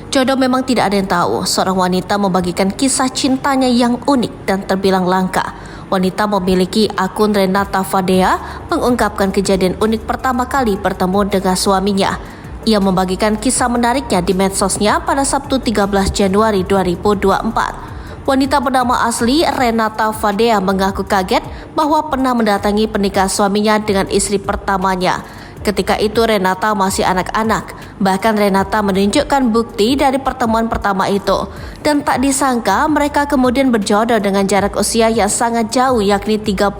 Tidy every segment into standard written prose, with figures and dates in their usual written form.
Jodoh memang tidak ada yang tahu, seorang wanita membagikan kisah cintanya yang unik dan terbilang langka. Wanita memiliki akun Renata Fadea mengungkapkan kejadian unik pertama kali bertemu dengan suaminya. Ia membagikan kisah menariknya di medsosnya pada Sabtu 13 Januari 2024. Wanita bernama asli Renata Fadea mengaku kaget bahwa pernah mendatangi pernikahan suaminya dengan istri pertamanya. Ketika itu Renata masih anak-anak. Bahkan Renata menunjukkan bukti dari pertemuan pertama itu. Dan tak disangka mereka kemudian berjodoh dengan jarak usia yang sangat jauh, yakni 38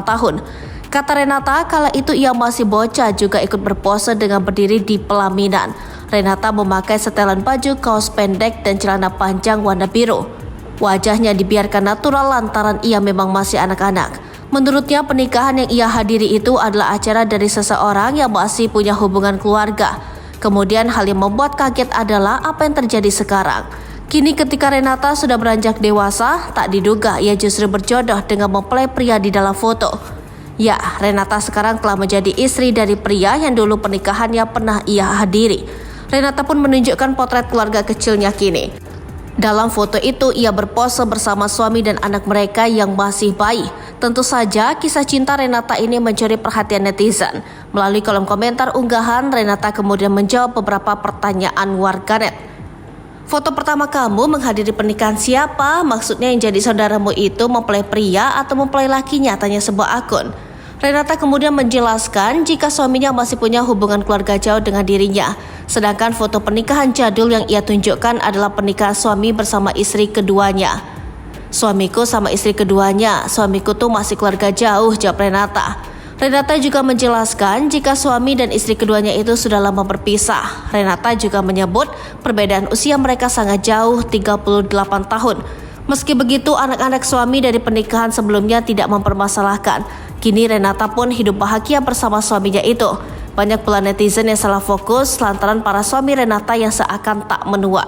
tahun. Kata Renata, kala itu ia masih bocah juga ikut berpose dengan berdiri di pelaminan. Renata memakai setelan baju, kaos pendek dan celana panjang warna biru. Wajahnya dibiarkan natural lantaran ia memang masih anak-anak. Menurutnya pernikahan yang ia hadiri itu adalah acara dari seseorang yang masih punya hubungan keluarga. Kemudian hal yang membuat kaget adalah apa yang terjadi sekarang. Kini ketika Renata sudah beranjak dewasa, tak diduga ia justru berjodoh dengan mempelai pria di dalam foto. Ya, Renata sekarang telah menjadi istri dari pria yang dulu pernikahannya pernah ia hadiri. Renata pun menunjukkan potret keluarga kecilnya kini. Dalam foto itu ia berpose bersama suami dan anak mereka yang masih bayi. Tentu saja kisah cinta Renata ini mencuri perhatian netizen. Melalui kolom komentar unggahan, Renata kemudian menjawab beberapa pertanyaan warganet. Foto pertama kamu menghadiri pernikahan siapa? Maksudnya yang jadi saudaramu itu mempelai pria atau mempelai lakinya? Tanya sebuah akun. Renata kemudian menjelaskan jika suaminya masih punya hubungan keluarga jauh dengan dirinya. Sedangkan foto pernikahan jadul yang ia tunjukkan adalah pernikahan suami bersama istri keduanya. Suamiku sama istri keduanya, suamiku tuh masih keluarga jauh, jawab Renata. Renata juga menjelaskan jika suami dan istri keduanya itu sudah lama berpisah. Renata juga menyebut perbedaan usia mereka sangat jauh, 38 tahun. Meski begitu, anak-anak suami dari pernikahan sebelumnya tidak mempermasalahkan. Kini Renata pun hidup bahagia bersama suaminya itu. Banyak pula netizen yang salah fokus lantaran para suami Renata yang seakan tak menua.